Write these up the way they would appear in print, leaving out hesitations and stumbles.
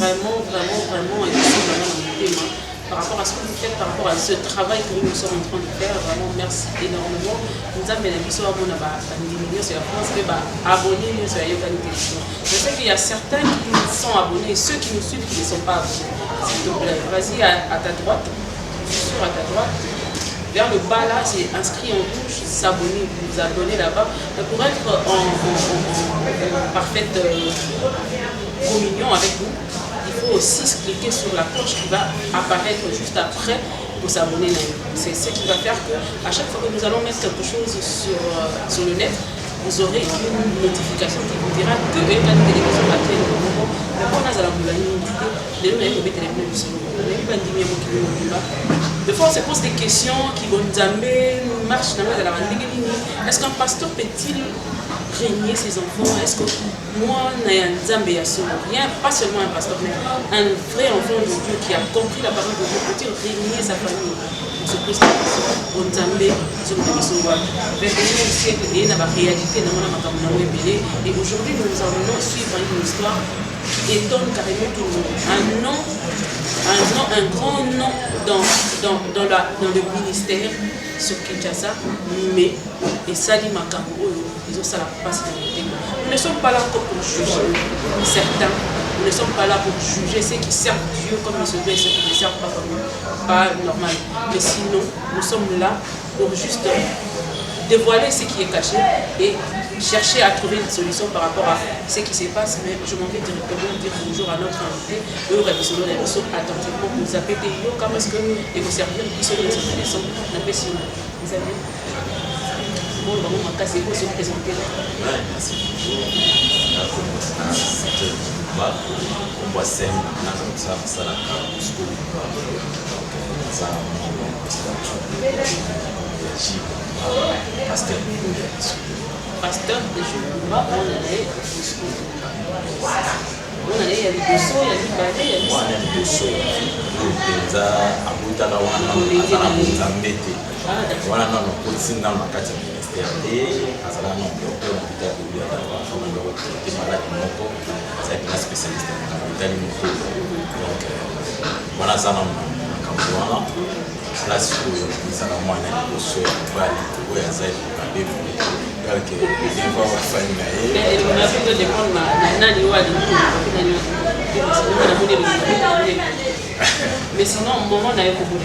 vraiment, et par rapport à ce que vous faites, par rapport à ce travail que nous sommes en train de faire. Vraiment, merci énormément. Nous avons bien sûr abonnés sur la Yoga Télévision. Je sais qu'il y a certains qui sont abonnés et ceux qui nous suivent qui ne sont pas abonnés. S'il te plaît, vas-y à ta droite, à ta droite. Vers le bas là, c'est inscrit en rouge, s'abonner, vous abonner là-bas. Pour être en parfaite communion avec vous, il faut aussi cliquer sur la cloche qui va apparaître juste après pour s'abonner. C'est ce qui va faire qu'à chaque fois que nous allons mettre quelque chose sur le net, vous aurez une notification qui vous dira que la télévision va être le moment. Mais quand on a des fois, on se pose des questions qui vont nous amener, marche dans la est-ce qu'un pasteur peut-il régner ses enfants? Est-ce que moi, rien, pas seulement un pasteur, mais un vrai enfant de Dieu qui a compris la parole de Dieu, peut-il régner sa famille? On se pose la question. On t'amène sur le siècle et la réalité. Et aujourd'hui, nous allons suivre une histoire qui étonne carrément tout le monde. Un grand nom dans le ministère sur Kinshasa, mais et Sali Makambo, ils ont ça la passe dans le temps. Nous ne sommes pas là pour juger certains, nous ne sommes pas là pour juger ceux qui servent Dieu comme ils se doivent et ceux qui ne servent pas comme pas normal. Mais sinon, nous sommes là pour juste dévoiler ce qui est caché et chercher à trouver une solution par rapport à ce qui se passe. Mais je m'en vais directement dire bonjour à notre invité. Eux, ils sont attentivement pour vous appeler Yoka parce que et vous servir, ils sont intéressants. Vous avez bon, on va casser vous se présenter. Merci beaucoup. On voit ça, ça la pasteur de Juba, on allait jusqu'au on allait, il y a des dosso, il y a des balais, il y a des dosso. Voilà, non, police dans ma carte ministère et Azala non, docteur hôpital de Bia d'avoir fait un traité malade moko, c'est un spécialiste en hôpital moko. Donc voilà ça non, quand voilà, là sur ça la moine de ce va aller pour Azala pour aller donc il va faire une et on a fait de prendre nani wa mais sinon au moment on a eu beaucoup.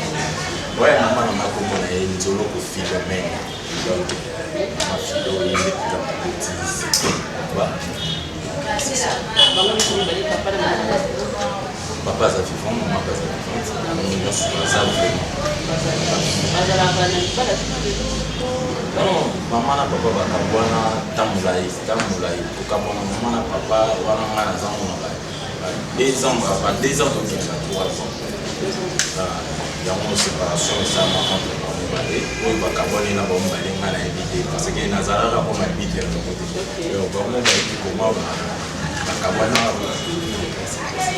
Ouais, maman m'a commandé une solo pour Philomène. Donc, ma fille est de petite. Voilà. C'est ça. Papa, ça fait fond, maman, ça fait fond. On est sur ça vraiment. Non, maman, papa, va tamulaï. Pour maman, papa, va des ans, papa, 2 ans, donc il y a 3 ans. Il y a une séparation et ça m'a rendu dans le oui, parce que Nazara a pas habité à côté.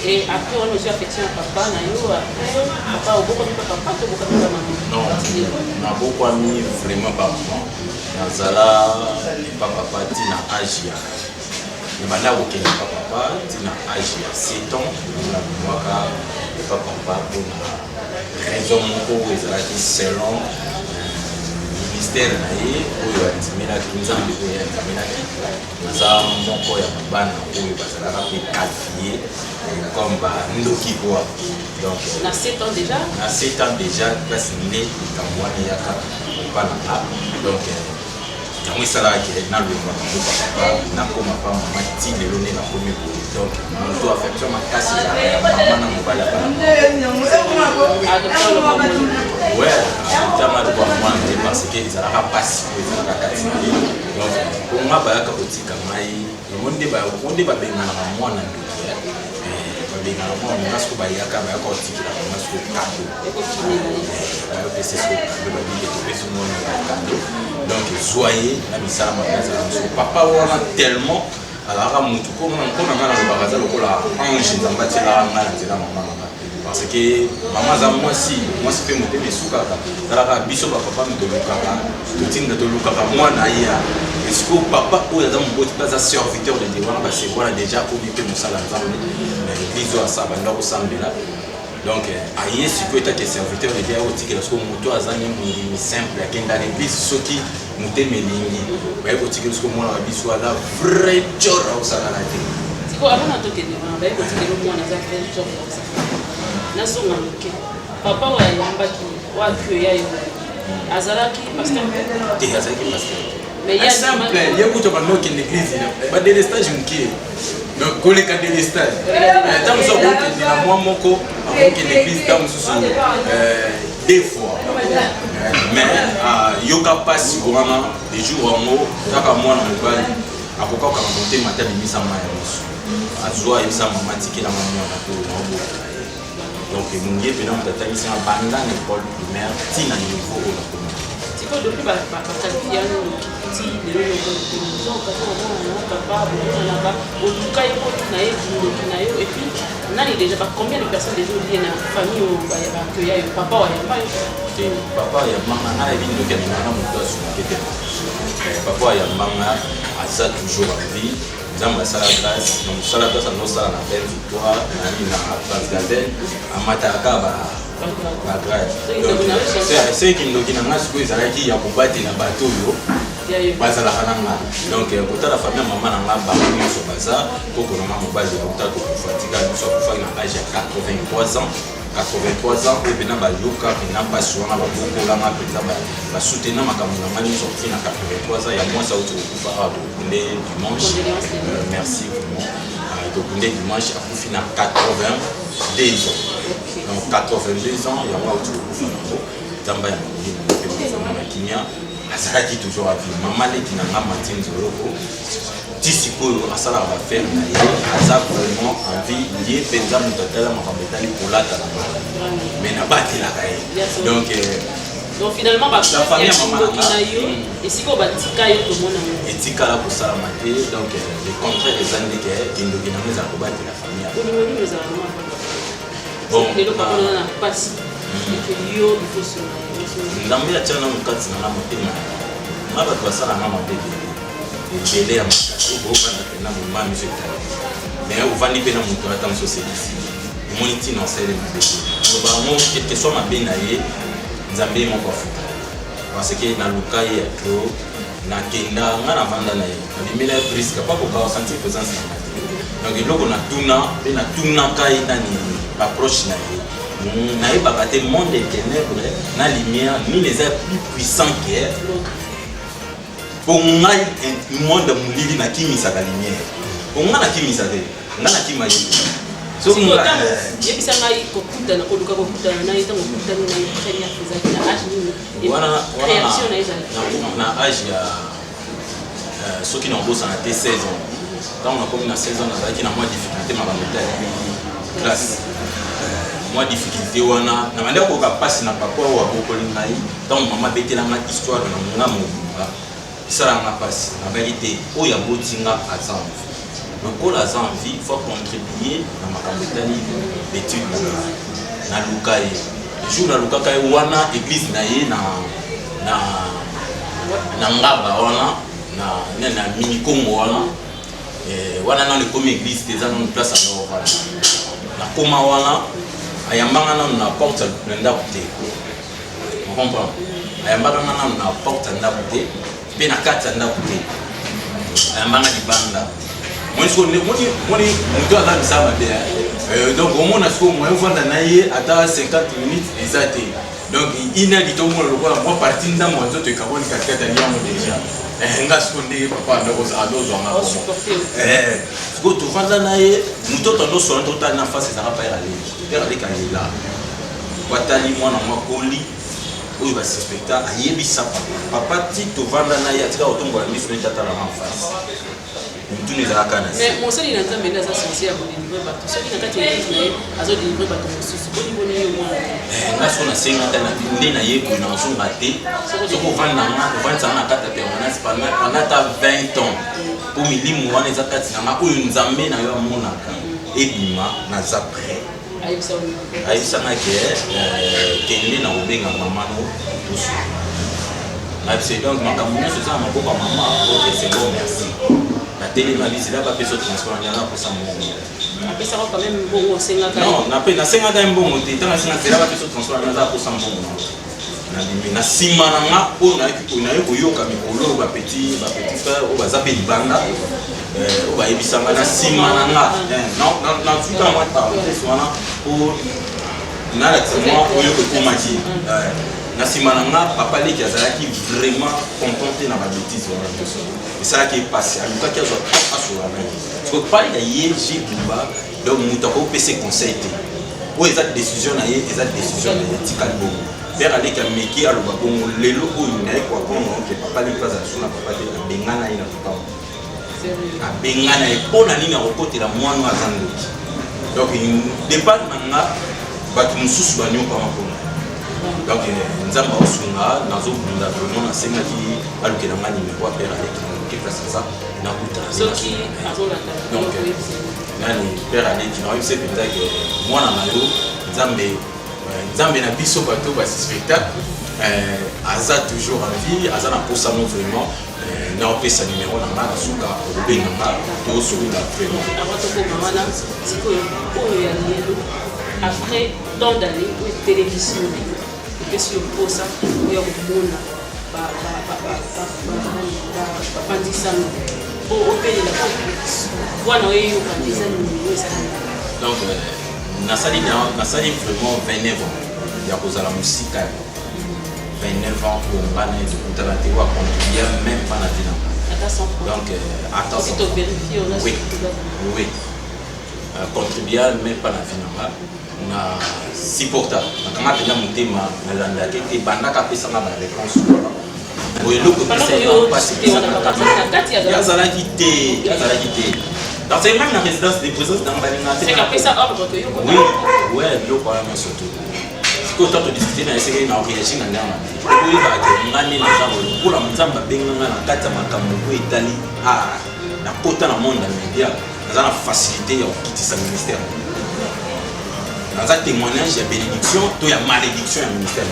Et après, on a aussi affecté un papa, papa, au beaucoup de papa, au beaucoup de maman. Non, on a beaucoup amis vraiment pas maman. Nazara, pas papa, Tina Agia. Le mandat au Kenya, papa, Tina Agia. 7 ans, on a vu moi, papa, pour raison moko ezalaki selon ministère na ye oyo andimelaki nzambe oyo andimelaki naza moko ya bana oyo bazalaka mpe qualifié comme bandoki kwa donc na 7 ans déjà na 7 ans déjà place nde likambo wana eyaka epa na nga donc yango esalaka ke nalobaka mboka papa nakoma pa mama ti lelo nde nakomi boye donc moto affection makasi ezalaka ya mama na mobali ya bana ouais tama de moi parce que ils allaient pas passer pour la catégorie donc pour moi ba ka otika mai le monde ba benga na mwana ndo ba benga na mwana nasko ba yaka ba ka otika na nasko kato ba c'est ce que ba dit que c'est son nom kato donc soyez na misala makaza na papa wana tellement alors mutu ko na ngana ba kaza lokola ange nzambatela ngana nzela mama parce que maman za moi peut monter mes soukaka alors biso papa me dolukaka totinga dolukaka moi na ya est-ce que papa ou ya mon petit pas serviteur de Dieu voilà c'est voilà déjà au bipé mosala nzambe l'église à Sabanda au Sambela. Donc, aïe, si tu es serviteur de Dieu, tu es moto à Zani, simple, qui est dans l'église, ceux qui nous témélingi. Mais tu es comme moi, la soit la vraie joie au Salana. C'est quoi avant de te dire, tu es le moins dans la vraie joie au Salana. Papa, ouais, il y a un bac qui va accueillir Azalaki, pasteur. Tu es Azalaki, pasteur. Mais il y a simple, il y a beaucoup de l'église, il y a des stages qui donc, quand les cas de l'estage, dans le sens où moi, mon co, avant que l'église dans des fois. Mais il y a pas si vraiment des jours en haut, tant qu'à moi, on va à quoi quand on monte matin, il y a à joie, il y a maman qui est la maman donc, mon Dieu, il y a un bandana école primaire, qui n'a niveau au depuis ma qualification, petit, de l'eau, papa, et puis, on a déjà combien de personnes déjà liées dans la famille où il y a papa ou il y a papa, il y a maman, il y a papa, il y a maman, à ça toujours en vie. Nous avons la grâce, donc ça la place à nos salles à la belle victoire, à Transgarden, à Mataka. C'est qui nous dit que nous avons dit qu'il y a bateau. Donc, pour la famille, maman n'a pas de sur bazar, pour que maman me base pour fatiguer, nous sommes à l'âge de 83 ans. 83 ans, et bien, Yoka, et n'a pas sur un beaucoup là, ma soutenant ma camarade, nous sommes à 83 ans, et à moi, ça va être dimanche. Merci vraiment. Donc, dimanche, à fin à 82 ans. Donc, 82 ans, il y a moi autour de Zamba, il y a Azalaki toujours à vie. Maman est dans la matinée de l'eau. Tisiko, Asala va faire Azak vraiment envie. Il est pensant de la Mahamedani pour la mais n'a pas été la donc finalement, la famille et si on va dire tout le monde et Tikala pour ça donc le contraire des années qui nous donnent à combattre la famille. Bon, les gens qui passent, il faut se Nzambe ya tshana mukatsi na motema na ba twasa na mama bebe ebele ya makasi obanda pena mama miseta mais ovandi pena mutu ata msoseli moni tino sele mabebe so ba mo quelque soit mabe na ye Nzambe mo kwa futa parce que na luka ye trop na kenda ngana vanda na ye bimela risque pas ko ka sentir présence na mate donc eloko na tuna kai nani approche na ye n'a pas été monde des ténèbres, la lumière, ni les airs plus puissants qu'elle. Pour moi, un monde de Moulili n'a qui mis à la lumière. Pour moi, n'a qui mis à la lumière. N'a qui mis à la lumière. So, il y a des gens qui ont des ceux qui n'ont pas 16 ans. Quand on a commis 16 ans, on a moins de difficulté dans la classe. Moi difficulté wana na manda ko ka passe na papa wa ko lingai donc maman betela ma histoire na ngamu sara na passe na vérité o ya botinga azam donc ko la envie faut contribuer na makambetani d'études na lukai jour na lukai wana église na ye na ngaba wana na mini Congo wana na le comme église des ans place à l'or wana na koma wana ayambanga na porte na côté on comprend ayambanga na porte na côté pe na kata na côté ayambanga libanda moni mutu ala misama be donc au moins asko moi vanda na ye ata 50 minutes exacté donc ina di to mo lo moi partie nda mo to kaboni kakata liamo déjà ngasko ndi papa ndo ko adozo ngako ko to vanda na ye mutu to ndo so ndo ta na face za pa ya le là watali mwana makoli oyo ba suspecta ayebisa papa ti to vanda na ya tika otombola miso tata la en face mutu ni za kana mais mon seul il entend maintenant ça c'est à délivrer bateau ce qui n'a pas été azo délivrer bateau susu ko ni yo mwana ngaso na senga tana ndi na ye ko na so ngate so ko vanda na kata pe on a pendant ta 20 ans pour milimu wana za kati na oyo Nzambe na yo monaka ebima na za près aïsanga kende na obenga mama no donc makambo nyonso eza na maboko ya mama oke c'est bon merci la télé na lisi là ba peso transport na na pour ça mon après ça quand même bon senga non na pe na senga ka mbongo te tanga senga là ba peso transport na za pour ça mbongo na bimi na sima na nga o na ko yoka mikolo ba petit frère o ba zape libanda o ba yebisanga na sima na nga na tuta moi ta wana pour na la moi o yoko komaki na sima na nga papa leki azalaki vraiment contenté na ba bêtise wana et ça qui est passé en tout cas qui a pas sur la main parce que pas il y a j'ai duba donc mutako PC conseil te o eza décision na ye eza décision na tikali bon père avec un meki à l'obabon les locaux il n'a quoi prendre que papa les pas à sur la papa de bengana ina papa a bengana et pour la ligne au côté la moi nous attendre donc il dépend maintenant batu mususu banyo pa makona donc nzamba osunga nazo bunda vraiment na senga ki alukela ngani me kwa père avec qui place ça na buta soki azola donc nani père avec qui na c'est peut-être que moi na mayo nzambe Nzambe na biso bato ba spectacle aza toujours en vie aza na posa mo vraiment na opesa numéro na nga suka obenga nga to soki la vraiment avant to ko mama siko oyo ya lelo après tant d'années ou télévision et puis sur posa oyo ko mona ba pandisa o opele la wana oyo pandisa ni ça donc nasali vraiment 29 ans ya kozala musika 29 ans pour ngana ezokutana te wa contribuer même pas na dina donc attention oui contribuer même pas na dina na supporta nakanga pena mutema na landa ke bandaka pesa na ba réponse oyo loko pesa ya zalaki te dans ces mêmes résidences de présence dans Balinga. C'est qu'après ça, ordre que oui, ouais, le problème surtout. Ce que tu as discuté, c'est qu'on a réagi dans l'année. Oui, on a mis les gens pour la maison, on a bien dans la carte, on a mis Italie, la côte dans le monde dans les médias, on a facilité à quitter ce ministère. Dans un témoignage, il y a bénédiction, il y a malédiction au ministère.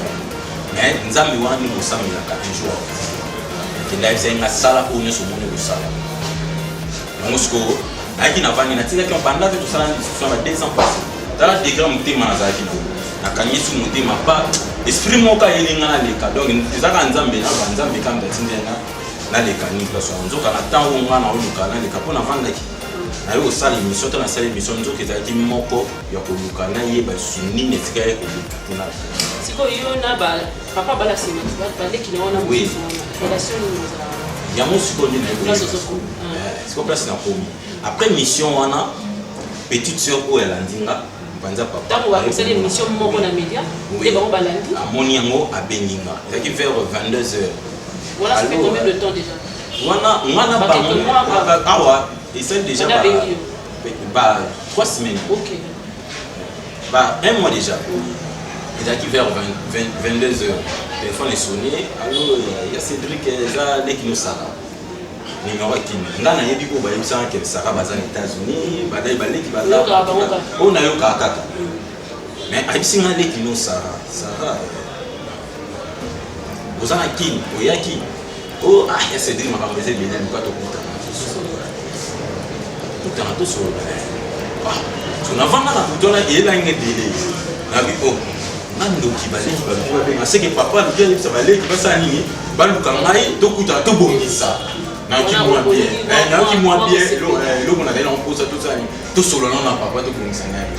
Mais nous avons mis au sein de la 4 jours. Il y a une salle pour nous sur le monde de salle. Aki na vani na tika ki on banda tout ça la discussion à 2 ans passé dans des grands mutema na zaki na kanyesu mutema pas esprit moka yelinga na leka donc ezaka nzambe kamba tindena na leka ni parce que nzoka na tango ngana oluka na leka pona vandaki na yo sala émission to na sala émission nzoka ezaki moko ya koluka na yeba suni ne tika ko na siko yo na ba papa bala sima ba leki na ona oui relation ya musiko ni na siko place na komi après mission wana petite sœur ko ya landinga panza papa tango wa kusala mission moko na média et ba balandi amoni yango abeninga ezaki vers 22h voilà ça fait combien de temps déjà wana ba awa et c'est déjà ba 3 semaines OK ba un mois déjà ezaki vers 22h téléphone est sonné allo ya Cédric za lekino sala numéro kini ngana yebi ko ba yebisa ke saka bazana États-Unis badai baleki baza on a yo kaka mais ayebisi ngana lekino sara ozana kini oyaki o ya Cédric makambo eze bien ko to kuta to so on avanda na kutona ela ngedele na bi o nando kibaleki ba c'est que papa le bien ça va leki basa nini baluka ngai to kuta to bongisa na qui moins bien le on avait on pose tout ça tout solo na papa to bongisa ngai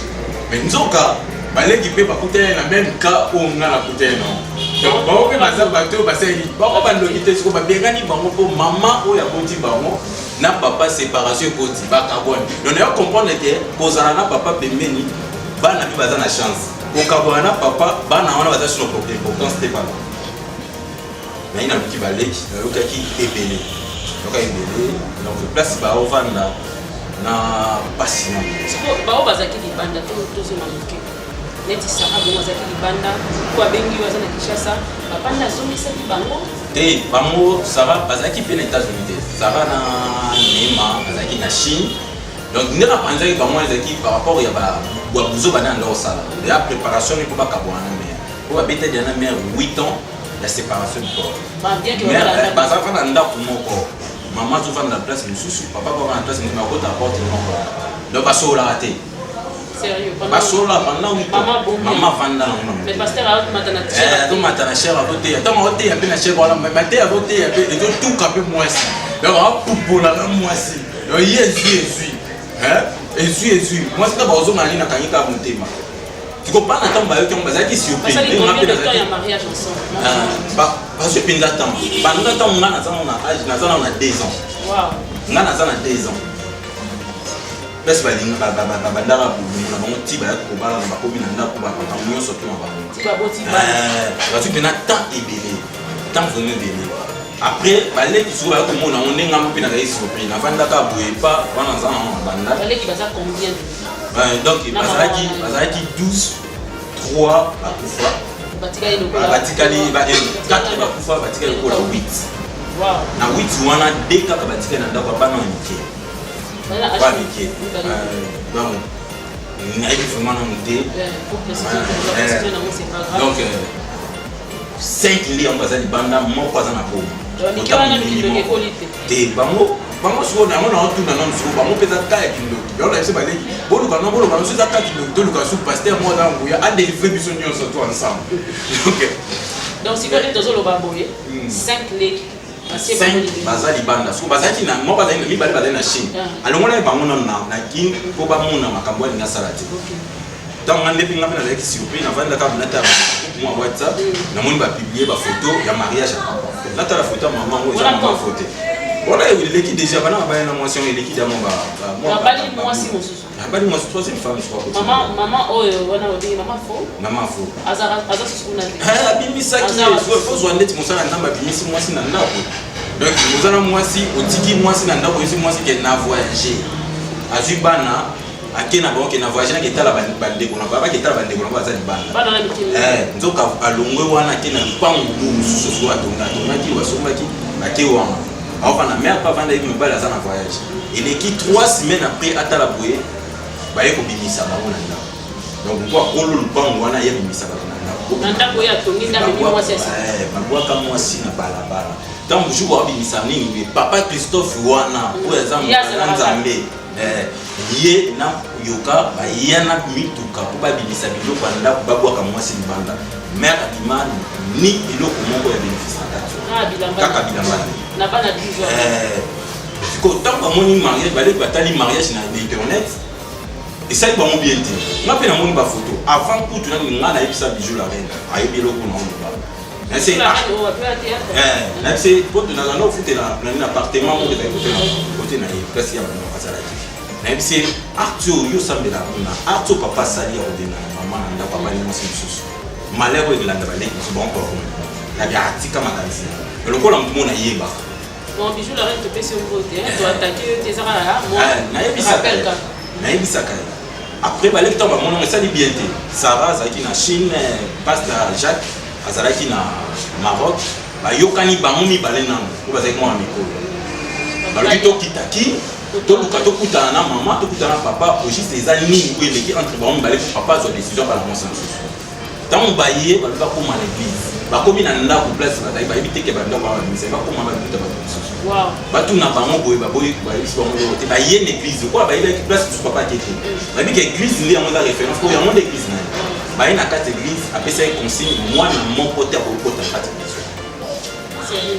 mais nzoka baleki pe bakutana na même cas on na la kutena donc ba ope baza bato baseli ba ko bandoki te siko ba bengani bango po mama o ya boti bango na papa séparation koti ba carbone donc on comprendre que kozana na papa pembeni bana bi baza na chance ko kabwana papa bana wana baza sur le importance te pas mais ina ki baleki yoka ki ebele donc place ba ovanda na pasina siko ba obazaki libanda to so mamuke neti saka bongo zaki libanda ko abengi waza na Kinshasa bapanda zomisa bango te bango sara bazaki pe na États-Unis te sara na Nema bazaki na Chine donc ndeka panzaki bango ezaki par rapport ya ba buzo bana ndo sala la préparation ni ko ba kabwana mais ko ba beta dana mère 8 ans la séparation du corps ba bien que ba za fana ndako moko maman tu vas dans la place sous papa va dans la place mais ma côté apporte donc pas sur la raté sérieux pas sur là pendant maman vanda mais pasteur a matana cher tout matana cher à voter attends on était un peu na cher voilà mais maté à voter un peu et tout capé moi aussi donc on pour la moi aussi donc Jésus hein Jésus moi c'est pas besoin d'aller na kanyika mutema tu comprends attends ba yo qui on bazaki surpris parce que combien de temps il y a mariage ensemble parce que pendant temps pendant temps on a na âge na on a 2 ans waouh on a 2 ans parce que bandara na bango tiba ya ko bala na bakomi na ndako ba konta nyonso to ba tiba boti ba parce que na temps ebele temps vraiment ebele après balé qui soit ko mona on nenga mpe na kaisi surpris na vanda ka boye pas wana za na banda balé qui baza combien donc bazalaki 12 3 bakufa batikali ba 4 bakufa batikali ko la 8 wow na 8 wana de kaka batikali na ndako bana mike pas mike donc il a vraiment monté donc 5 lits en bas de banda mon pas en apôtre te bango siko na mona on tourne non siko bango pesa ka ya kilo yo la se baleki bolu kana so za ka kilo to luka su pasteur mo za nguya a délivrer biso nyonso to ensemble donc si vous êtes dans le baboye 5 lits 5 bazali banda siko bazaki na mo bazali na mi bali bazali na Chine alongona bango na kin ko ba mona makambo ya salati donc on depuis ngapena avec surprise na vanda ka bonata moi WhatsApp na moni ba publier ba photo ya mariage là ta la photo maman ou ya maman photo voilà l'équipe déjà bana ba na motion l'équipe ya mon ba moi si mon sous bali moi troisième femme je crois maman oh wana odi maman fo azara sous na bimisaki faut zo ndeti mosala ndamba bimisi mwasi na ndako donc mozana mwasi otiki mwasi na ndako yesi mwasi ke na voyager azui bana akena ba okena voyager na ketala bande ko na ba ketala bande ko na ba za libana bana na mikili nzoka alongwe wana akena pangu mususu so atonga ki wasomaki akewa enfin la mère pas vendre une balle à voyage et l'équipe 3 semaines après atala boye ba yeko bimisa ba ona donc quoi kolo lupango wana yeko bimisa ba ona ndako ya tongi ndako ni mwasi ba bwa kama mwasi na balabala donc jour wa bimisa nini papa Christophe wana o ezamba nzambe ye na yoka ba yana mituka ko ba bimisa biloko ndako ba bwa kama mwasi libanda mère Adimani ni eloko moko ya bénéfice na kaka bilamba na bana 10 ans ko tant que moni mariage balé batali mariage na internet et ça ba mon bien te na pe na moni ba photo avant pour tout na ngana ebisa bijou la reine ayebi eloko na on ba na c'est na c'est pour de na no futé na appartement mo de côté na place ya bana pasala na ebisi Arthur yo sambela na Arthur papa sali ya odena maman na papa ni mo sisusu malheur de la balé c'est bon pour la garantie comme makanisi le ko la mona yeba bon bijou la reine te pèse au vote hein tu attaquer tes ara moi na yebisa ka après balé temps ba mona ça li bien te Sarah zaki na Chine passe la Jacques azalaki na Maroc ba yokani bango mi balé nan ko ba zaki mo amiko ba lui to kitaki to luka to kutana na maman to kutana na papa au juste les années où il est entre bango balé papa zo décision par la consensus tant baye ba ba ko ma l'église ba komi na ndako place ba ba ebite ke ba ndako ba mise ba ko ma ba buta ba susu wow ba tu na bango boye ba boye ba isi ba mo te ba ye l'église quoi ba ile place tu papa tete ba bi ke église li amona référence ko ya mon église na ba ina carte église apesa consigne moi na mon côté ko kota carte église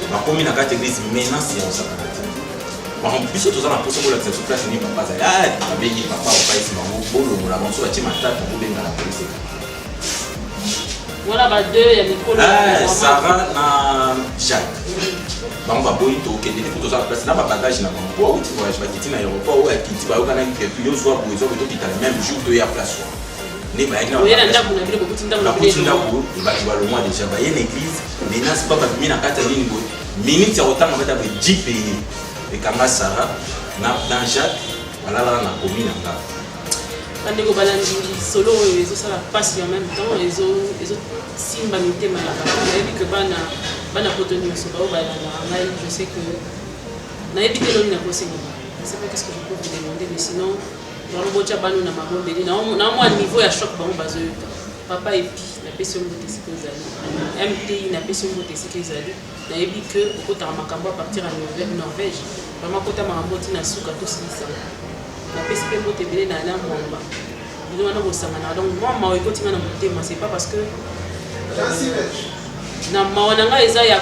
ba komi na carte église maintenant c'est on ça ba on biso to za na poso ko la cette place ni papa za ba bengi papa o pa isi ba mo bolo la bon so ati matata ko benga la police. Voilà ba deux ya mikolo Sarah na Jacques bango ba boyi to kende ko to za place na ba bagage na bango po uti voyage ba kiti na aéroport o ya kiti ba kana ki puis yo zo bozo ko to kita même jour de ya place ni ba ina na ndaku na biloko kutinda na biloko ba ki ba le mois déjà ba ye l'église maintenant c'est pas ba mina kata nini boy minute ya otanga bata ba 10 pays et kanga Sarah na dans Jacques balala na commune nga bandeko balandi solo oyo ezosala pasi en même temps simba mitema ya bato nayebi ke bana poto nyonso bao balanda ngai je sais que nayebi te loni nakosenga je sais pas qu'est-ce que je peux vous demander mais sinon genre botya bano na mabombeli na mwa niveau ya choc bango bazoyoka papa epi na napesi yo mbote esika ezali MTI napesi yo mbote esika ezali nayebi ke okotaka makambo à partir ya Norvège vraiment kota makambo ntina suka tosilisanga napesi mpe mbote ebele na Alain Mwamba bino wana bosangana donc moi mawa ekotinga na motema c'est pas parce que na mawa na ngai eza ya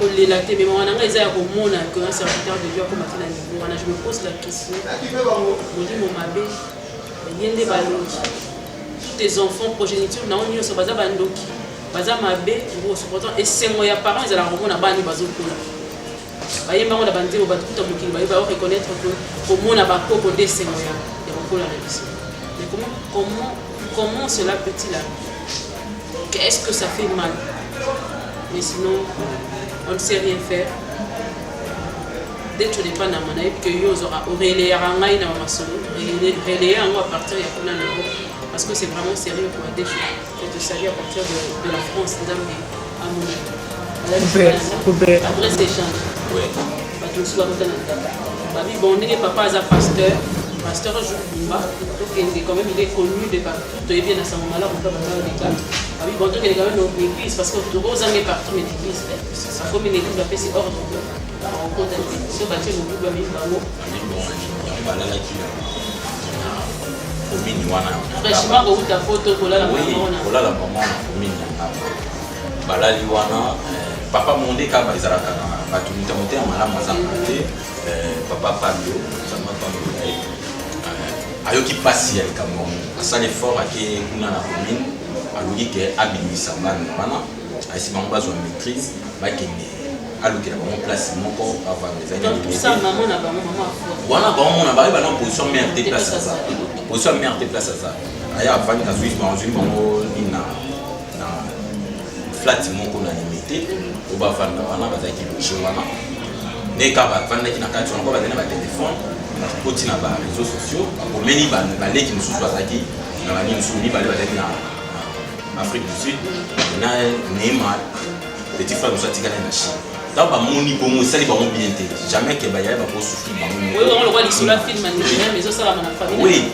kolela te mais mawa na ngai eza ya komona que un serviteur de Dieu akomati na niveau wana je me pose la question molimo mabe ye nde balongi tous tes enfants progéniture na oni nyonso baza bandoki baza mabe pourtant esengo ya parents ezalaka komona bani bazokola bayembango na banzebo batukuta mokili bayeba reconnaître que komona bakoko nde esengo ya kokola na biso mais comment cela peut-il arriver? Qu'est-ce que ça fait mal? Mais sinon on ne sait rien faire dès que tu n'es pas dans mon avis que yo aura relayer ngai na masolo relayer à partir ya kuna na parce que c'est vraiment sérieux pour des choses que te saluer à partir de la France d'Amérique à mon avis après ces échanges oui ba tout soit dans la babi bon ndenge papa za pasteur jour Bumba donc quand même il est connu de partout tu es bien à sa maman là on peut pas les gars babi bon donc il est quand même dans l'église parce que tu roses en partout mais l'église ça comme une église va faire ses ordres en contacté ce bâti le groupe babi bango balala ki commune wana franchement ko uta photo kolala maman na commune na balali wana papa monde ka bazalaka na bato mitamote ya malamu azamate papa Pablo sama Pablo ayoki pasi ya likambo asali fort ake kuna na commune aluki ke abimisa bana wana aisi bango bazwa maîtrise bakende alukela bango place moko wana bango na baye bana position mère de place aza position mère de place aza aya avandi azwi bango na flat moko na limité obafanda wana bazaki loge wana neka bafandaki na kati wana kwa bazali na batelefone bakoti na bareseaux sociaux bakomeni baleki mosusu bazalaki na bani mosusu mibale bazalaki na Afrique du Sud na Neymar petit frère mosusu atikali na Chine donc bamoni bongo esali bango bien te jamais ke bayaye bakosouffrir bango on le voit sur la film mais osala na famille oui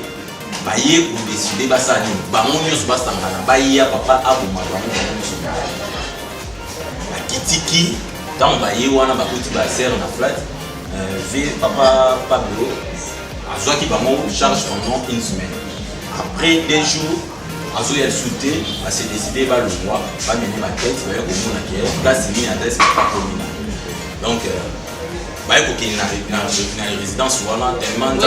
baye kodeside basala nini bango nyonso basangana bayeya papa aboma bango nyonso bakitiki ntango baye wana bakoti basere na flat papa Pablo azwaki bango charge pendant une semaine après 2 jours azoya sauté se décidé balongwa bamene batete baye komona ke place nini adresse pas commune donc baye kokende na résidence wana tellement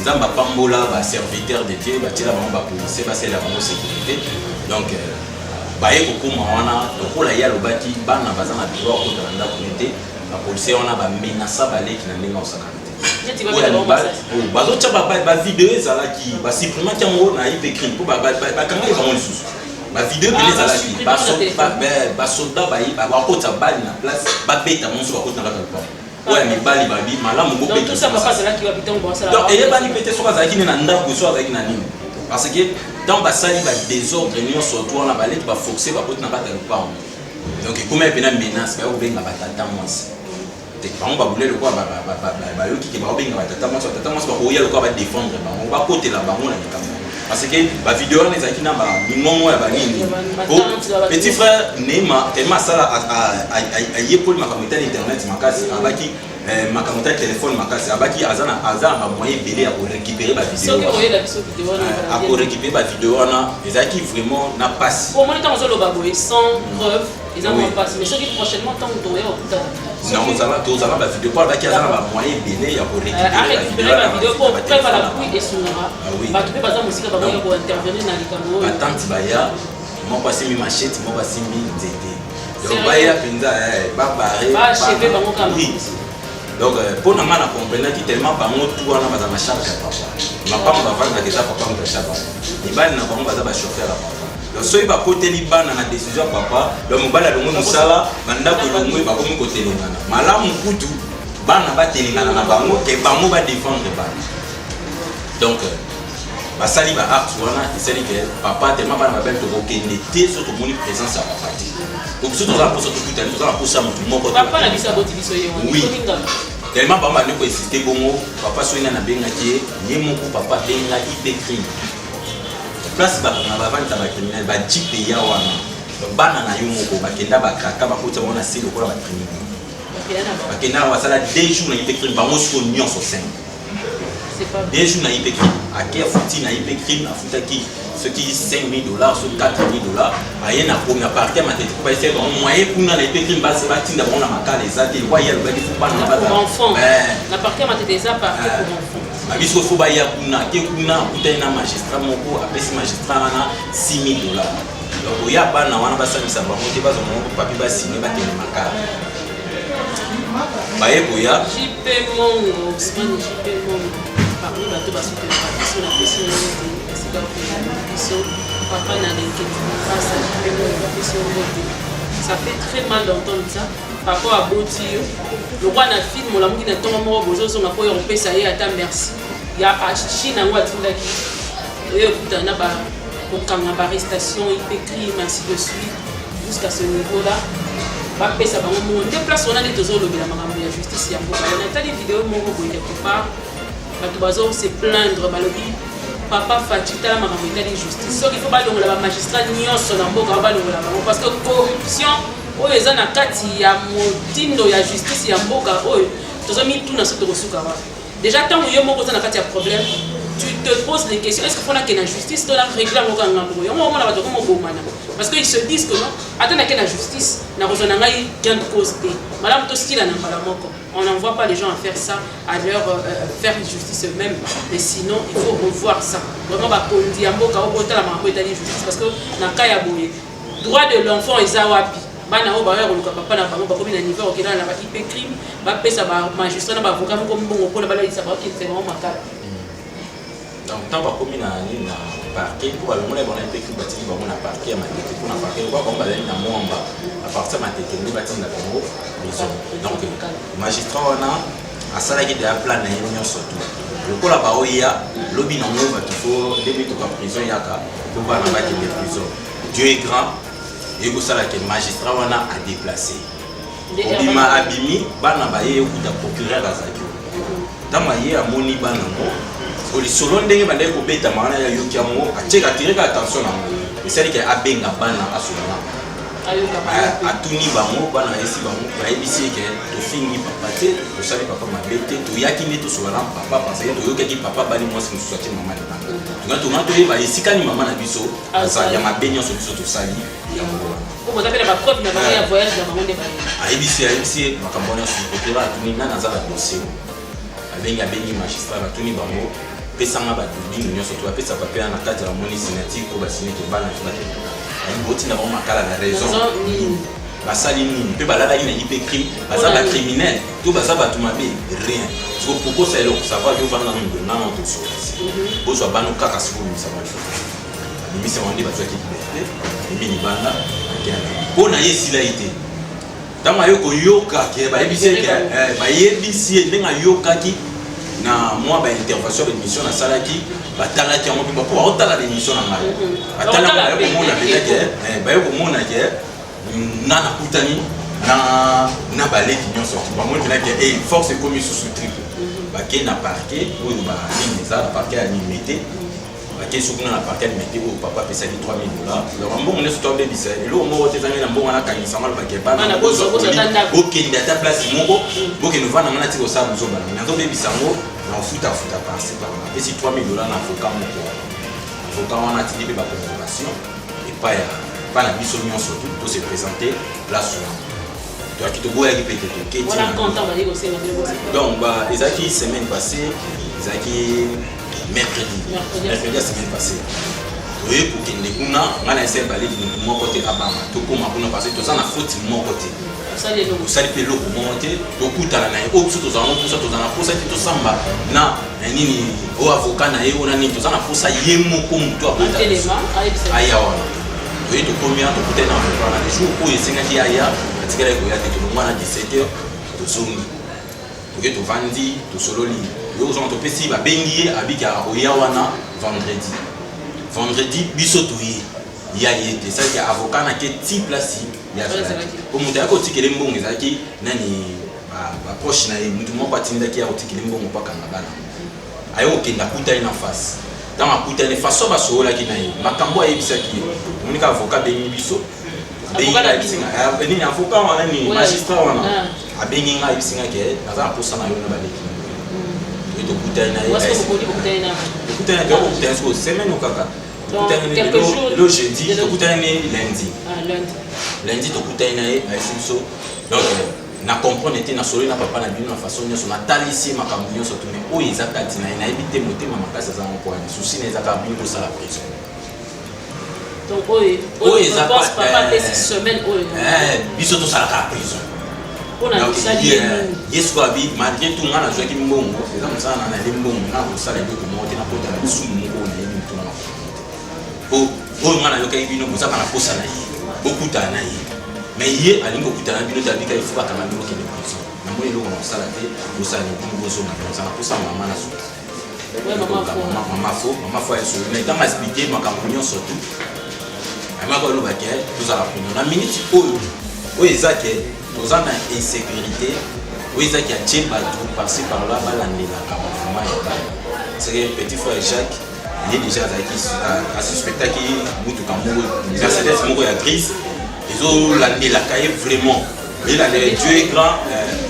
nzamba pambola baserviteur de Dieu batiela bango bapolisier basala bango sécurité donc baye kokoma wana lokola ye alobaki bana baza na droit okotala ndako te bapolisier wana bamenasa baleki na ndenge osakana te bazotya bavideo ezalaki basuprimaki yango na ipecrim mpo bakangaki bango lisusu bavideo ebele ezalaki basoda bakota bali na place babeta monso bakoti na kaka lopango oyo mibali babi malamu donc eyebani mpe te soki azalaki ne na ndako so azalaki na nini parce que dans basali badésordre nyonso to wana baleki baforce bakoti na kata lopango donc ekoma epena menace bayokobenga batata mwasi te bango babule lokola bayoki ke bakobenga batata mwasi bakoya lokola badéfendre bango bakotela bango na likambo parce que bavideo wana ezalaki na bamingongo ya banini petit frère Neymar tellement asala ayepoli makambo etali internet makasi abaki makambo etali telefone makasi abaki aza na bamoyen ebele ya korécupérer bavideo wana ezalaki vraiment na pasi omoni ntango ozoloba boye sans preuve eza mwa pasi mais soki prochainement ntango toya okutana tozala bavideo po abaki aza na bamoyen ebele ya korécupérer bavideo po preuve ala kui esungaka bato mpe baza mosika bakoya kointervenir na likambo oyo batanti baya moko asimbi machete moko asimbi nzete donc baya mpenza babare bacheve bango kama donc mpo na nga na comprendaki tellement bango tu wana baza na charge ya papa mapango bavandaka eza papa motasha bango mibali na bango baza bachauffeur ya papa donc soki bakoteli bana na décision ya papa donc mobali alongwe mosala bandako elongwe bakomi kotelengana malamu kutu bana batelengana na bango ke bango badéfendre bana donc basali baacte wana esali ke papa tellement bana babeli tokokende te so tomoni présence ya papa te donc so tozala mposa tokutani tozala mposa motu moko oui tellement bango bandeko esiste bongo papa soki nani abengaki ye moko papa abengaki mpe crime place bakanga bavanda bacriminel bajipe ya wana bana na yo moko bakenda bakaka bakota wana si lokola bacriminel bakenda wasala 2 jours na IPCRIM bango siko nyonso 5 2 jours na IPCRIM ake afuti na IPCRIM afutaki soki $5,000 soki $4,000 aye na première partie ya matete po ese bango moyen kuna na IPCRIM basi batinda bango na makala eza te wa yelo baki fu bana na bata la partie ya matete eza partie pour enfant biso fo ba ya kuna ke kuna kutana na magistrat moko apesi magistrat wana $6,000 donc ya bana wana basamisa bango te bazo moko papi basine batene makala baye boya JP Mongo Ousmane JP Mongo parmi bato basoutenir biso na pesi na esika okenda biso papa na l'inquiétude face à JP Mongo bapesi ngote ça fait très mal d'entendre ça par rapport à Botio le roi na film molamuki na ntongo moko bozozonga mpo yo kopesa ye ata merci ya Chine yango atindaki oyo ekutana na kokanga baarrestation IPCRIM ainsi de suite jusqu'à ce niveau là bapesa bango mo nde place wana nde tozolobela makambo ya justice ya mboka natali video moko boye quelque part bato bazo se plaindre balobi papa Fatou tala makambo etali justice soki fo balongola bamagistrat nyonso na mboka balongola bango parce que corruption oyo eza na kati ya motindo ya justice ya mboka oyo tozomituna so tokosuka wapi déjà ntango yo moko oza na kati ya problème tu te poses des questions est-ce qu'il faut la justice de la régler en aucun endroit on va la comme bomana parce qu'ils se disent que non attends la justice na rozona ngai gain de cause te madame to ski la na moko on n'envoie pas les gens à faire ça à leur faire justice eux-mêmes mais sinon il faut revoir ça vraiment ba kondi amboka obota la mambo etali justice parce que na kaya boye droit de l'enfant eza wapi bana o ba ya koluka papa na bango ba komi na niveau okela na ba IPCRIM ba pesa ba magistrat na ba avocat moko mbongo pona bala isa ba kinse vraiment makala. Donc tant que comme na parquet pour le monde on a été que bâti ba mona parquet à matete pour na parquet quoi comme bazali na mwamba à partir matete ni bâti na bango prison donc magistrat wana asala ki de plan na union surtout le kola ba oya lobby na ngo ba faut début to prison yaka pour ba na ba de prison Dieu est grand et ko sala que magistrat wana a déplacé obima abimi bana ba ye ku da procureur azaki tama ye amoni bana ngo solo ndenge bandai kobeta maana ya yoki amo acheka tireka attention na misali ke abenga bana asona atuni bango bana esi bango baebisi ke to fingi papa te to sali papa mabete to yaki ne to sola papa parce que to yoki papa bali moi c'est soutien maman na to ngato ye ba esika ni mama na biso asa ya mabenyo so biso to sali ya ngo ko ta pela ba preuve na ba ya voyage na bango de ba aebisi makambona so ko ra tuni na nazala dossier abenga bengi magistrat atuni bango pesanga bato bino nyonso to apesa papier na kati ya moni signature ko basine ke bana fibate ayi boti na ba makala na raison basali nini pe balala ina IPCRIM baza ba criminel to baza bato mabe rien so pourquoi ça est là savoir yo vana ndo na on to so bozo bano kaka siko mi savoir ni se wande bato ki liberté ni ni bana bona yesila ite tama yo ko yoka ke ba ebisi ke ba yebisi ndenga yoka ki na moi ba intervention d'émission na salaki batala ki ngo biba ko otala l'émission na ngai batala ba ko mona peut-être ba ko mona ke na kutani na baleki nyonso ba mo tena ke force comme sous triple ba ke na parquet ou ba ni ça parquet à limité ba ke sukuna na parquet limité au papa pesa $3,000 le rambo on est sur tomber bisa et le mo tezanga na mbongo na kanisa mal ba ke ba na bozo okenda ta place moko boke no vana mana tiko sa buzo ba na tombe bisa ngo na futa par c'est par là et si $3,000 na avocat moko avocat wana tili ba convocation et pas ya pas la mission surtout pour se présenter place donc qui te voit qui peut être voilà content va dire aussi donc bah les acquis semaine passée les acquis mercredi la semaine passée oui pour qu'il ne kuna ngana essayer baler mon côté abama to koma kuna parce que to ça na faute mon côté ça les pelo pour monter to kutala na o tout ça on pour ça to samba na nini o avocat na ye ona ni to ça na pour ça yemo comme toi aya wana oui to combien to peut-être dans le jour où il s'est dit aya atikela ko ya te to mwana 17h to zongi to to vandi to sololi yo zo to pesi ba bengi abika oya wana vendredi biso to yi ya yete ça que avocat na ke ti place ya ko muta yako tikele mbongo ezaki nani ba proche na mutu moko atinda ki ya tikele mbongo pa kanga bana ayo kenda kuta ina face dans ma putain façon ba so la ki na ye makambo ayebisa ki monika avocat bengi biso avocat ni avocat wana ni magistrat wana abengi nga ayebisa ke naza posa na yo na baleki to putain na ye putain na ko putain so semaine o kaka le jeudi to putain ni lundi to putain na ye ayebisa donc na comprendre était na solo na papa na bino na façon nyonso na talisi makambo nyonso to mais oyo ezakati na na ebite motema makasi za mpo ni souci na ezaka bino ko sala prison donc oyo ezaka papa te 6 semaines oyo biso to sala ka prison ona sali yesu abi malgré tout ngana zo ki mbongo eza msana na limbongo na ko sala biko mote na kota na sulu moko na yebi mtuna o ngana yo kai bino muzaka na kosa na ye okuta na ye mais hier alingo kutana bino tabika ifuka kama bino kile prison na moi loko na sala te osala ni bozo na sana kosa mama na so mama fo eso mais dans ma expliquer makambo nyonso tu ama ko lo baké tous à la prison na minute oyo ezake tozana insécurité oyo ezake a tcheba tout passer par là balandela kama c'est que petit frère Jacques il est déjà à suspecter qui mutu kambo Mercedes moko ya grise ils ont la cahier vraiment il a Dieu est grand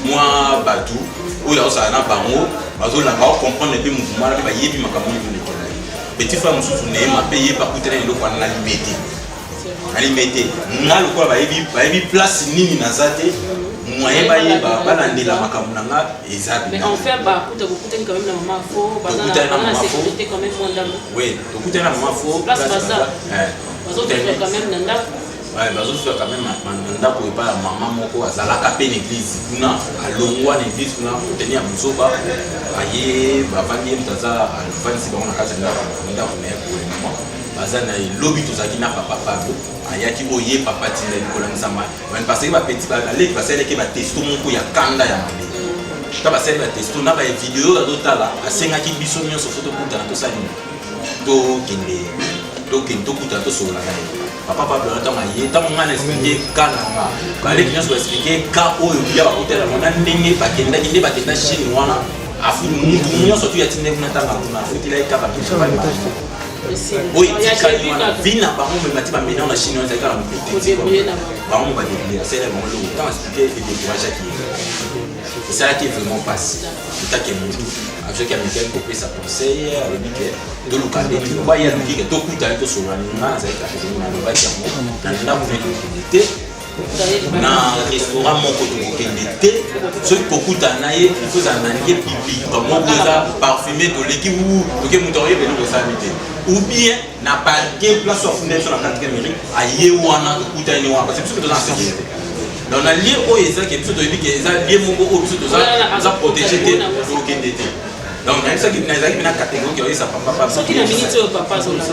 moi Badou où il a ça na bango bazo la ba comprendre le mouvement là ba yebi makambo ni petit frère mususu ne ma payer pas coûter le ko na limité na le ko ba yebi place nini na zate moyen ba yeba balandela makambo nanga exact mais en fait ba kuta quand même na maman fo na sécurité quand même mondamo oui to kuta na maman fo place bazar bazo quand même na ndako ouais bazo faire quand même ndako e pas maman moko azalaka pe l'église kuna alongwa na église kuna tenir musoba aye bavandi mtaza alfansi ba on a kaza ndako na ko mama bazana lobby tozaki na papa Pablo ayaki oye papa tinda likola nzama mais parce que ba petit ba leki basele ke ba testo moko ya kanda ya mabe ta basele ba testo na ba vidéo ya dotala asengaki biso nyonso photo kuta na to sali to kende to kuta to sola na papa Pablo na tama ye ta mwana expliquer kana nga baleki nyonso expliquer ka oyo bia ba hôtel na ndenge ba kenda kende ba tenda chine wana afu mundu nyonso tu ya tinde kuna tanga kuna futila ikaba biso ba oui il y a vina par exemple mati ba mena na chine on ka par exemple ba débrouiller c'est là bon le temps expliquer et décourager qui c'est ça qui est vraiment passé tout à que mundu avec quelqu'un pour sa conseil avec que de localité tu vois il y a lui qui to kuta to so na za ka na ba jambo na vous venez na restaurant moko to kokende ce kokuta na ye il faut analyser pipi comme ça parfumé to leki ou to muto yebe no sa mité ou bien na pas que place of fenêtre sur la 4e mairie aye wana kokuta ni wana parce que tout dans sécurité donc na lié o eza que tout de bi que eza lié moko o tout za protéger te to kokende te donc même ça qui na eza qui na catégorie que ça papa ce qui na minute au papa zo là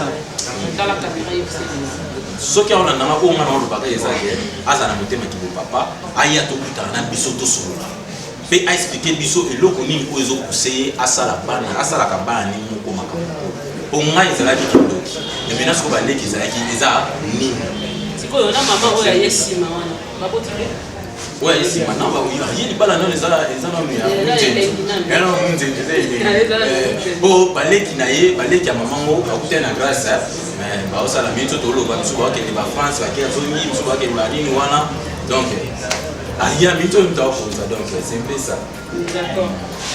dans la caméra soki aona na mako ngana lo baka ezake azana motema ki papa aya to kutana na biso to solola pe a expliquer biso eloko nini ko ezo pousser asala bana asala ka bana ni moko makambo po ngai ezala ki kidoki et maintenant ce ko baleki ezaki eza nini siko na mama oya yesima wana baboti ouais ici maintenant bah oui il y a pas là non les na bon baleki na ye baleki ya maman mo akutana na grâce mais ba osala mito to lo ba biso ba ke ba France ba ke zoni biso ba ke ba nini wana donc il y a mito mta ko ça donc c'est un peu ça d'accord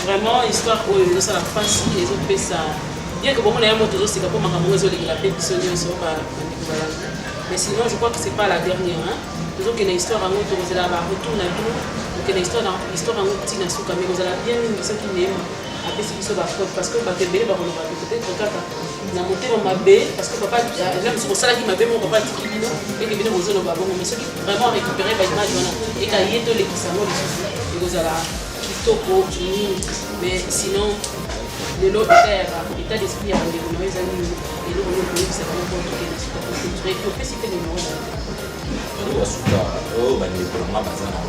vraiment histoire où ils sont la France les autres fait ça bien que bon on a un moto aussi pour makambo zo le la pétition so ba mais sinon je crois que c'est pas la dernière hein toujours que l'histoire en autre vous allez retourner à nous que l'histoire en autre tina suka mais vous allez bien nous ce qui n'est après ce qui se va parce que batebele ba on va peut-être kaka na monter ma bé parce que papa là c'est pour ça qui m'a bé mon papa qui bino et que bino vous allez ba bon mais ce qui vraiment récupérer ba image wana et ka yeto le kisano et vous allez kitoko mais sinon le lot état d'esprit à les moyens amis et le monde c'est vraiment pour que les super récupérer c'était le nom wasuka o bani ko na bazana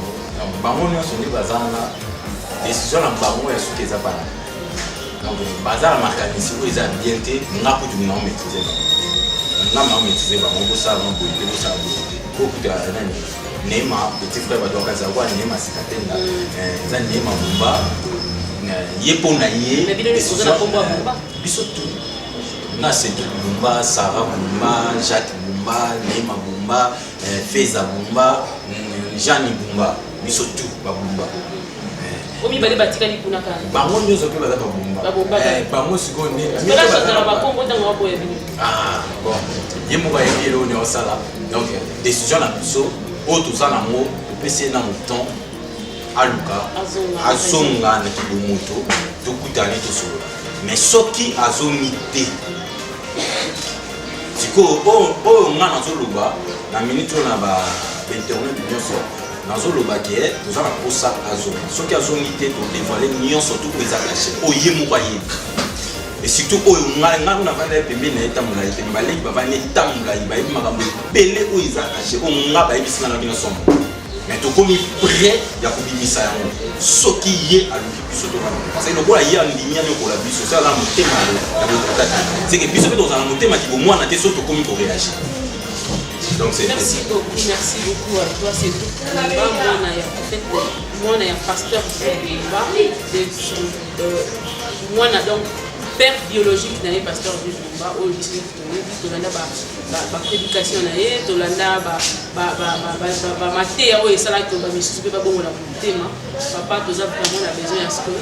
bango nyonso ndi bazana décision na bango ya suka eza bana donc bazala makanisi o eza bien te nga kutu na maîtriser nga maîtriser bango ko sa no boye ko sa ko kutu nani Neema petit frère ba doka za kwa Neema sikatenda za Neema mumba yepo na ye mais bino les sous na komba mumba biso tout na Setou Bumba, Sarah Bumba, Jacques Bumba, Neema Bumba, Feza Bumba, Jeanne Bumba, biso tout ba Bumba. Omi bale batika ni kuna kana. Bango nyozo pe ba Bumba. Ba Bumba. Bango siko ne. Bala chantera ba kombo tanga boye bini. Ah bon. Yemo ba yelo ne osala. Donc décision na biso o tout ça na mo pese na mouton aluka azonga na kibomoto to kutani to solo. Mais soki azongi te. Siko o ngana zoluba na minute na ba internet nyonso. Nazoloba ke tozana posa azonga soki azongi te to dévoiler nyonso tout ko ezakache oyemo ba ye et surtout oyo ngana na bana pembe na etamula ite mbale ba bana etamula ba yi makambo pele o ezakache o ngaba ebisina na bino somo mais to komi prêt ya kubimisa yango soki ye aluki biso to parce que lokola ye andimia ne ko la biso ça la motema ya botata c'est que biso pe tozana motema ki bo mwana te so to komi ko réagir. Donc merci beaucoup à toi. C'est tout pour moi. On a un pasteur moi donc père biologique d'un pasteur du Bumba au lycée de la prédication naé to landa ba maté o esala ko ba misusu pe ba bongo la thème papa toza vraiment la besoin à ce que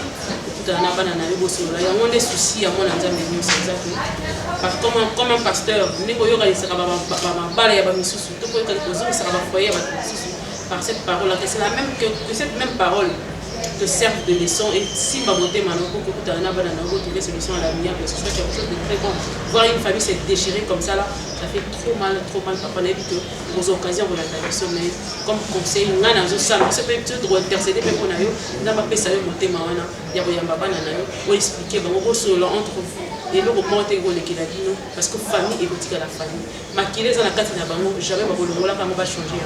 tana bana na yo bosola ya monde souci ya mona nzambe ni exact parce que comme un pasteur ndeko yo ka isaka ba bala ya ba misusu to ko ka kozo isaka ba foyer ba misusu par cette parole là c'est la même que cette même parole te serve de leçon et si ma beauté maintenant pour que tu as trouver solution à l'avenir parce que c'est quelque chose de très bon. Voir une famille se déchirer comme ça là, ça fait trop mal papa n'a vu que aux occasions de la tradition mais comme conseil on a dans ça on peut peut-être intercéder même on a eu n'a pas fait ça le beauté maintenant il y a rien baba na yo pour expliquer bon solo entre vous et le remonter go le kilabino parce que famille est boutique à la famille makile za na kati na bango jamais ba bolongola kama ba changer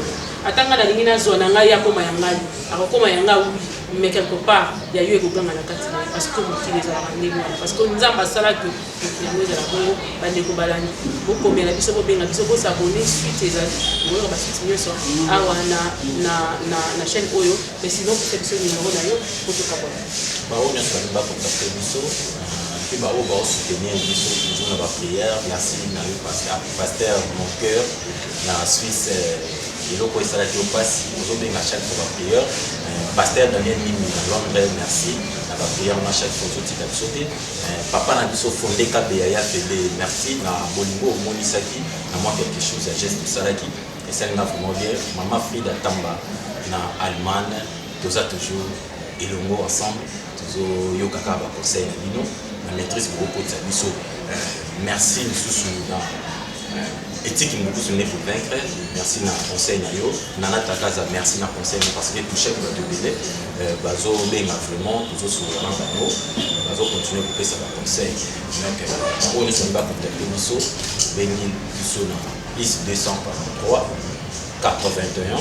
atanga na lingina zona ngai ya koma ya ngai akoma ya ngai mais quelque part il y a eu un na kati parce que vous qui les a ramenés parce que nous avons ça que nous la bongo bande ko balani boko mena biso ko benga biso ko s'abonner suite ezali moi ba suite nyonso awa na chaîne oyo mais sinon vous faites ce numéro na yo pour tout savoir ba on a pas ba contacter biso puis ba on va soutenir biso toujours na ba prière merci na pasteur mon cœur na Suisse et le quoi ça là qui passe aujourd'hui à chaque fois prière pasteur Daniel Mimi Londres merci na ba prière na chaque fois tout tika sauter papa na biso fondé KBA FB merci na bolingo monisaki na moi quelque chose à geste ça là qui et ça n'a vraiment bien maman Frida Tamba na Allemagne tous ça toujours elongo ensemble toujours yo kaka ba conseil na bino na maîtrise beaucoup de biso merci sous dans éthique beaucoup sur pour vaincre merci na conseil na yo nana takaza merci na conseil parce que tout chef va te donner bazo benga vraiment toujours sur le plan bango bazo continuer pour ça va conseil donc on ne sommes pas contacter biso bengi biso na plus 243 81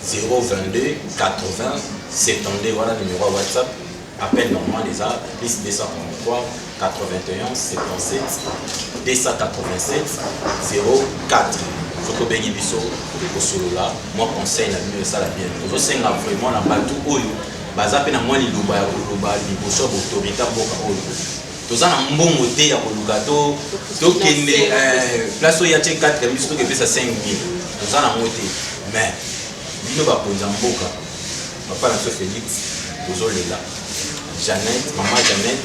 022 80 72 voilà numéro WhatsApp appel normal les a plus 243 81 77 287 04 Faut que biso ko solola moi conseil na mieux ça la bien to senga vraiment na batu oyo baza pe na moi liloba ya koloba liboso autorité boka oyo toza na mbongo te ya koluka to kende place oyo ya 4 biso to ke pesa 5000 toza na mote mais bino ba konza mboka papa na so Félix tozolela Jeannette maman Jeannette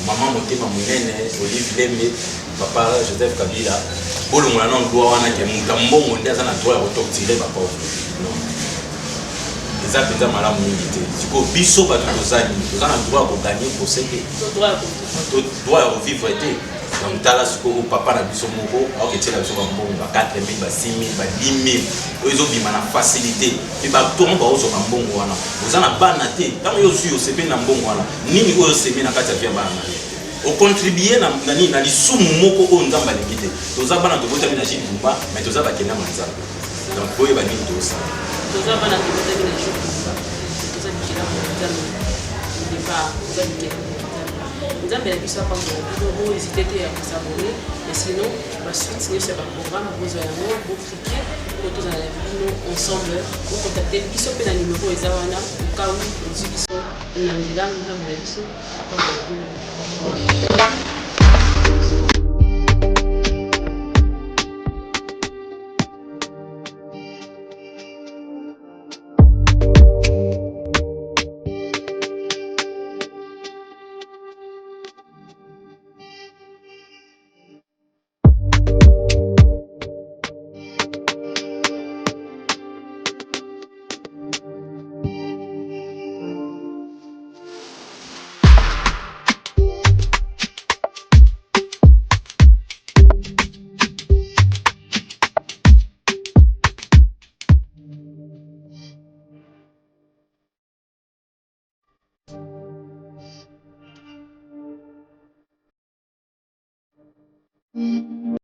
maman motema munene Olive Lembe papa Joseph Kabila bolo mwana non doa wana ke mbongo ndia sana doa ya tire ba pauvre non eza peza malamu mingi te siko biso ba tozani tozana droit ko gagner pour seke droit à vivre te donc tala siko papa na biso moko au que tela biso ba mbongo ba 4000 ba 6000 ba 10000 ozo bima na facilité et ba to mba ozo ba mbongo wana ozana bana te tango yo suyo sepe na mbongo wana nini oyo seme na kati ya bana au contribuer na nani na lisumu moko o nzamba limité toza bana to bota na jibumba mais toza ba kena manzala donc boye ba nini toza bana to bota na jibumba toza kila manzala de pas toza kila nzamba la biso pa ngo hésiter à s'abonner mais sinon ba suite c'est ba programme besoin ya mo pour cliquer pour tous la vidéo ensemble pour contacter biso pe na numéro ezawana ka ou biso na ndanga na biso